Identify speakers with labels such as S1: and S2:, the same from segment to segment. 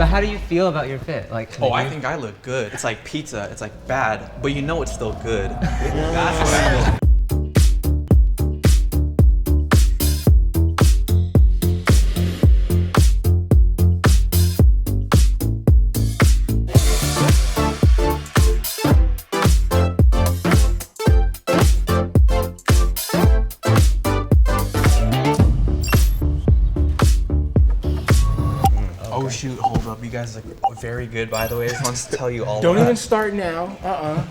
S1: But how do you feel about your fit? Like,
S2: Oh, I think I look good. It's like pizza. It's like bad, but you know it's still good. That's what I feel. Oh shoot, hold up. You guys look very good, by the way. I just want to tell you all
S3: Don't
S2: that.
S3: even start now,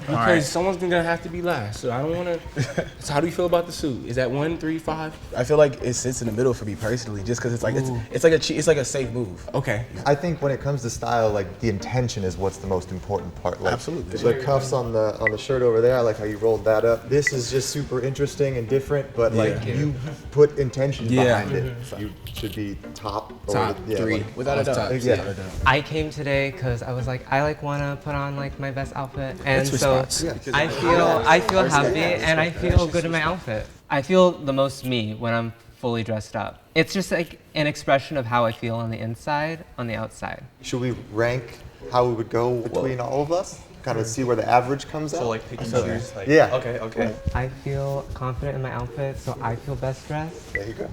S3: because
S2: right.
S3: someone's gonna have to be last. So I don't want to. So how do you feel about the suit? Is that 1, 3, 5?
S4: I feel like it sits in the middle for me personally, just because it's like it's like a safe move.
S3: Okay.
S5: I think when it comes to style, like the intention is what's the most important part. Like,
S4: Absolutely.
S5: The cuffs on the shirt over there, I like how you rolled that up. This is just super interesting and different, but like you put intention behind it. You should be top.
S3: Top
S5: yeah,
S3: 3,
S5: like,
S4: Without a doubt.
S5: yeah.
S1: I came today because I was like, I like wanna put on like my best outfit, and so
S4: response.
S1: I feel happy and I feel good in my outfit. I feel the most me when I'm fully dressed up. It's just like an expression of how I feel on the inside, on the outside.
S5: Should we rank how we would go between all of us? Kind of see where the average comes out?
S2: So like pick and choose. Like,
S5: Yeah.
S2: Okay.
S1: I feel confident in my outfit, so I feel best dressed.
S5: There you go.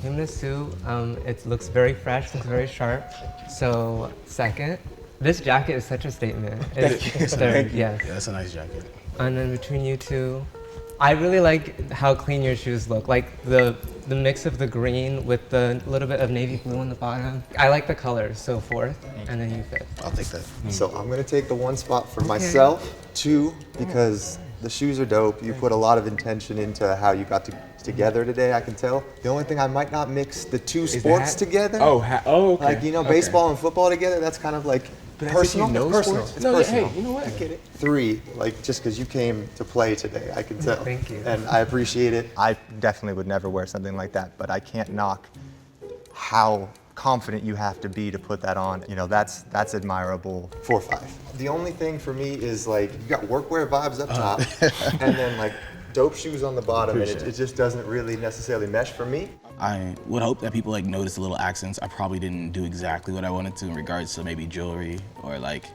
S1: Him in a suit, it looks very fresh, looks very sharp. So second, this jacket is such a statement. It's third, yes.
S4: Yeah, that's a nice jacket.
S1: And then between you two, I really like how clean your shoes look. Like the mix of the green with the little bit of navy blue on the bottom. I like the colors, so fourth, and then you fifth.
S4: I'll take that.
S5: So I'm gonna take the 1 spot for myself, 2 because the shoes are dope. You put a lot of intention into how you got together today, I can tell. The only thing I might not mix the 2 sports together.
S3: Oh, okay.
S5: Like, you know, baseball and football together, that's kind of like personal.
S3: Personal.
S5: It's
S3: No,
S5: personal.
S3: hey, you know what? I get it.
S5: 3, like just because you came to play today, I can tell.
S1: Thank you.
S5: And I appreciate it. I definitely would never wear something like that, but I can't knock how confident you have to be to put that on. You know, that's admirable. 4 or 5. The only thing for me is like, you got workwear vibes up top, and then like dope shoes on the bottom, and it just doesn't really necessarily mesh for me.
S4: I would hope that people like notice the little accents. I probably didn't do exactly what I wanted to in regards to maybe jewelry or like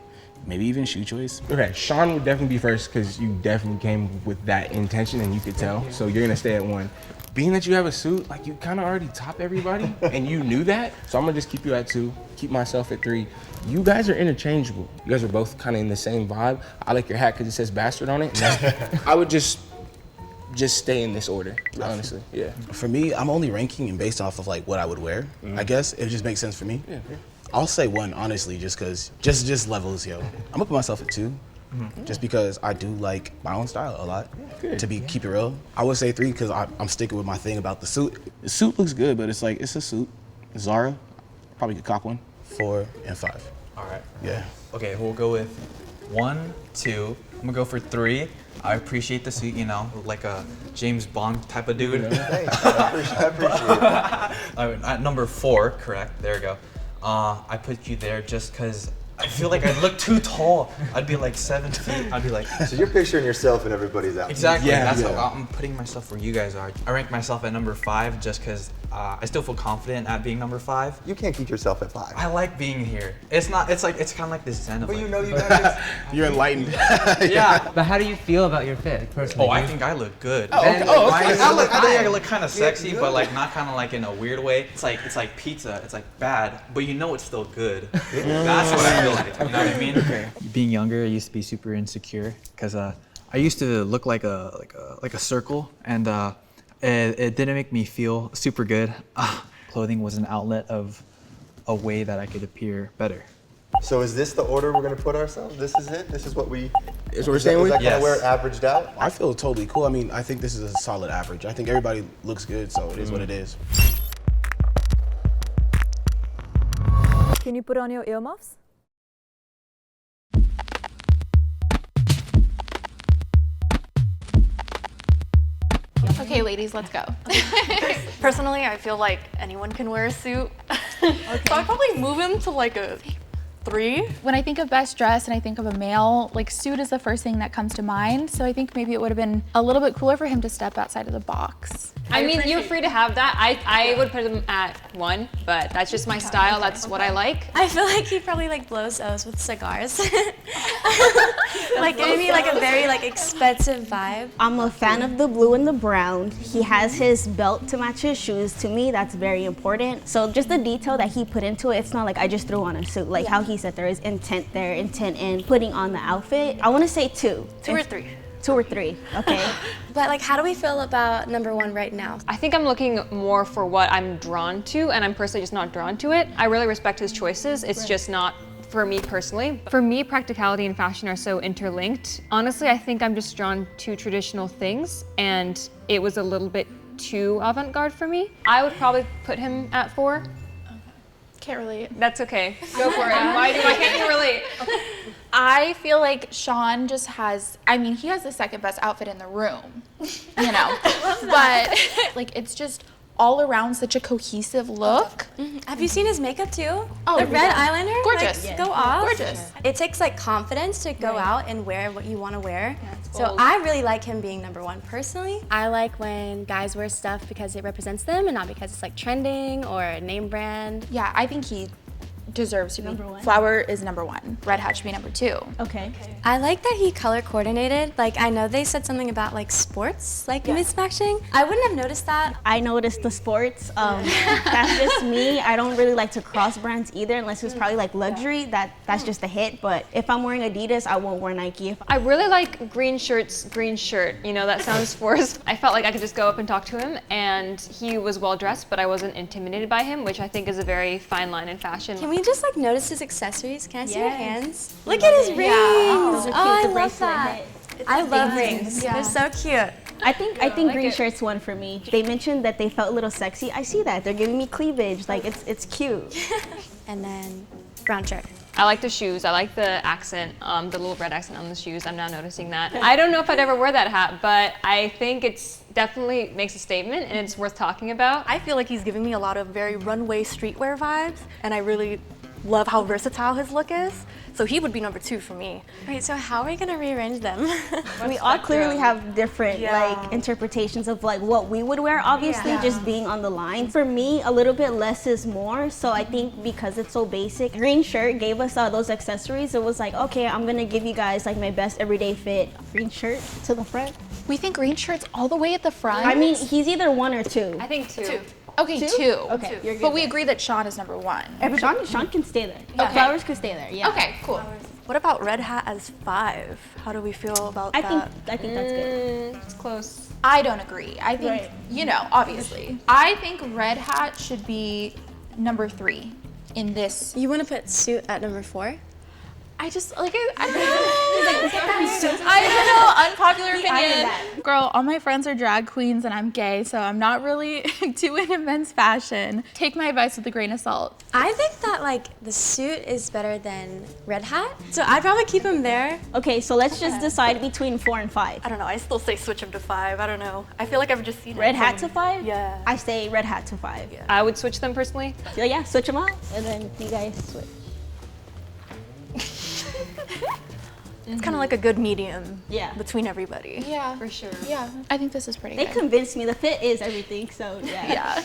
S4: maybe even shoe choice.
S3: Okay, Sean would definitely be first because you definitely came with that intention and you could tell. So you're gonna stay at 1. Being that you have a suit, like you kind of already top everybody and you knew that. So I'm gonna just keep you at 2, keep myself at 3. You guys are interchangeable. You guys are both kind of in the same vibe. I like your hat because it says bastard on it. I would just stay in this order, honestly. Yeah.
S4: For me, I'm only ranking and based off of like what I would wear. I guess it just makes sense for me.
S3: Yeah.
S4: I'll say 1 honestly, just cause just levels, yo. I'm gonna put myself at 2. Just because I do like my own style a lot. Keep it real. I would say 3 because I'm sticking with my thing about the suit. The suit looks good, but it's like it's a suit. Zara, probably could cop one. 4 and 5.
S2: All right.
S4: Yeah.
S2: Okay, we'll go with 1, 2. I'm gonna go for 3. I appreciate the suit, you know, like a James Bond type of dude.
S5: Thanks, I appreciate it.
S2: At number 4, correct, there we go. I put you there just because I feel like I look too tall. I'd be like 7 feet. I'd be like,
S5: So you're picturing yourself in everybody's outfit.
S2: exactly,
S3: Yeah,
S2: that's
S3: yeah.
S2: how I'm putting myself where you guys are. I rank myself at number 5 just because I still feel confident at being number 5.
S5: You can't keep yourself at 5.
S2: I like being here. It's kind of like this zen of
S5: But
S2: like,
S5: you know you guys.
S4: You're enlightened.
S2: yeah.
S1: But how do you feel about your fit personally?
S2: Oh, I think I look good.
S1: okay.
S2: I think I look kind of sexy, but like not kind of like in a weird way. It's like pizza. It's like bad, but you know it's still good. That's what I feel like. You know what I mean? Okay.
S6: Being younger, I used to be super insecure because I used to look like a circle, and it didn't make me feel super good. Clothing was an outlet of a way that I could appear better.
S5: So is this the order we're gonna put ourselves? This is it? This is what we.
S3: Is what we're staying with?
S5: Is that kind
S2: Yes.
S5: of where it averaged out?
S4: I feel totally cool. I mean, I think this is a solid average. I think everybody looks good, so it is what it is.
S7: Can you put on your earmuffs?
S8: Okay, ladies, let's go.
S9: Personally, I feel like anyone can wear a suit. So I'd probably move him to like a 3.
S8: When I think of best dressed and I think of a male, like suit is the first thing that comes to mind. So I think maybe it would have been a little bit cooler for him to step outside of the box.
S10: I mean, you're free to have that. I would put him at 1, but that's just my style. That's what I like.
S11: I feel like he probably like blows O's with cigars. Like giving me like a very like expensive vibe.
S12: I'm a fan of the blue and the brown. He has his belt to match his shoes. To me, that's very important. So just the detail that he put into it, it's not like I just threw on a suit. Like how he said there is intent there, intent in putting on the outfit. I want to say 2.
S9: 2 or 3.
S12: 2 or 3, okay.
S11: But like, how do we feel about number 1 right now?
S10: I think I'm looking more for what I'm drawn to, and I'm personally just not drawn to it. I really respect his choices. It's just not for me personally. For me, practicality and fashion are so interlinked. Honestly, I think I'm just drawn to traditional things, and it was a little bit too avant-garde for me. I would probably put him at 4.
S8: Can't relate.
S10: That's okay. Go for it. Why can't you relate?
S8: I feel like Sean just has, I mean, he has the second best outfit in the room, you know, but like it's just all around such a cohesive look.
S11: Have you seen his makeup too?
S8: Oh,
S11: the red
S8: yeah.
S11: eyeliner?
S8: Gorgeous.
S11: Like, go off.
S8: Gorgeous.
S11: It takes like confidence to go out and wear what you want to wear. So
S8: bold.
S11: I really like him being number 1 personally.
S13: I like when guys wear stuff because it represents them and not because it's like trending or a name brand.
S8: Yeah, I think he deserves to be.
S11: Number 1.
S8: Flower is number 1. Red Hat should be number 2.
S12: Okay.
S11: I like that he color coordinated. Like I know they said something about like sports, like mismatching. I wouldn't have noticed that.
S12: I noticed the sports. That's just me. I don't really like to cross brands either unless it's probably like luxury. That's just a hit. But if I'm wearing Adidas, I won't wear Nike.
S10: I really like green shirts, green shirt. You know, that sounds forced. I felt like I could just go up and talk to him, and he was well dressed, but I wasn't intimidated by him, which I think is a very fine line in fashion.
S11: Can we just like notice his accessories? Can I see your
S12: Yes.
S11: hands? Look at his rings.
S12: Those are cute,
S11: I
S12: the
S11: love
S12: bracelet
S11: that.
S12: hit.
S11: I love rings.
S8: Yeah.
S11: They're so cute.
S12: I think green shirts won for me. They mentioned that they felt a little sexy. I see that. They're giving me cleavage. Like it's cute.
S11: And then brown shirt.
S10: I like the shoes. I like the accent, the little red accent on the shoes. I'm now noticing that. I don't know if I'd ever wear that hat, but I think it's definitely makes a statement and it's worth talking about.
S9: I feel like he's giving me a lot of very runway streetwear vibes, and I really love how versatile his look is. So he would be number 2 for me.
S11: Wait, so how are we gonna rearrange them?
S12: We all clearly have different like interpretations of like what we would wear, obviously just being on the line. For me, a little bit less is more. So I think because it's so basic, green shirt gave us those accessories. It was like, okay, I'm gonna give you guys like my best everyday fit. Green shirt to the front.
S8: We think green shirts all the way at the front?
S12: I mean, he's either 1 or 2.
S10: I think 2.
S8: Okay, 2.
S12: Okay, you're good.
S8: But we agree that Sean is number 1.
S12: Sean can stay there.
S8: Okay.
S12: Flowers can stay there. Yeah.
S8: Okay, cool.
S9: What about Red Hat as 5? How do we feel about that?
S12: I think that's good.
S10: It's close.
S8: I don't agree. I think,
S12: Right.
S8: you know, obviously. I think Red Hat should be number 3 in this.
S11: You want to put suit at number 4?
S8: I just, like, I don't know. I don't know, unpopular opinion. Girl, all my friends are drag queens and I'm gay, so I'm not really too into men's fashion. Take my advice with a grain of salt.
S11: I think that like the suit is better than Red Hat, so I'd probably keep him there.
S12: Okay, so let's just decide between 4 and 5.
S9: I don't know. I still say switch him to 5. I don't know. I feel like I've just seen
S12: Red
S9: it
S12: Hat
S9: from-
S12: to 5?
S9: Yeah.
S12: I say Red Hat to 5.
S9: Yeah.
S10: I would switch them personally.
S12: Yeah, switch them out, and then you guys switch.
S9: It's kind of like a good medium
S12: Yeah.
S9: between everybody.
S8: Yeah,
S10: For sure.
S8: yeah. I think this is pretty
S12: They
S8: good.
S12: convinced me the fit is everything, so yeah.
S8: Yeah.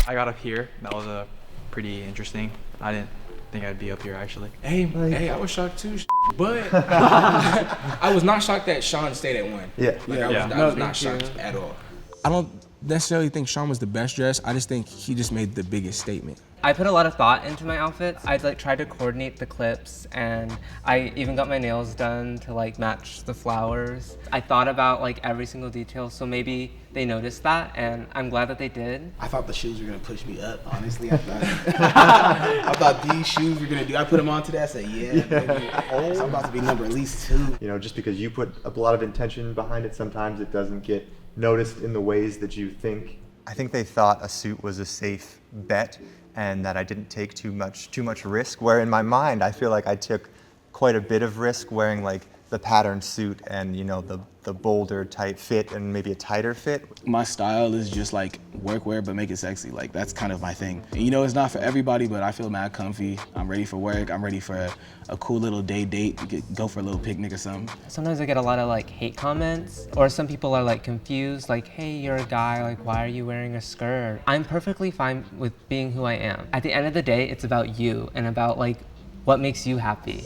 S6: I got up here. That was pretty interesting. I didn't think I'd be up here actually.
S3: Hey, I was shocked too, but I was not shocked that Sean stayed at 1.
S5: Yeah.
S3: I was not shocked at all. I don't necessarily think Sean was the best dressed. I just think he just made the biggest statement.
S1: I put a lot of thought into my outfits. I'd like try to coordinate the clips, and I even got my nails done to like match the flowers. I thought about like every single detail, so maybe they noticed that, and I'm glad that they did.
S4: I thought the shoes were gonna push me up. Honestly, I thought these shoes were gonna do. I put them on today. I said, yeah, baby. I'm about to be number at least 2.
S5: You know, just because you put a lot of intention behind it, sometimes it doesn't get noticed in the ways that you think. I think they thought a suit was a safe bet and that I didn't take too much risk, where in my mind I feel like I took quite a bit of risk wearing like the patterned suit and, you know, the the bolder type fit and maybe a tighter fit?
S4: My style is just like workwear, but make it sexy. Like that's kind of my thing. And, you know, it's not for everybody, but I feel mad comfy. I'm ready for work. I'm ready for a cool little date. Go for a little picnic or something.
S1: Sometimes I get a lot of like hate comments, or some people are like confused, like, hey, you're a guy, like why are you wearing a skirt? I'm perfectly fine with being who I am. At the end of the day, it's about you and about like what makes you happy.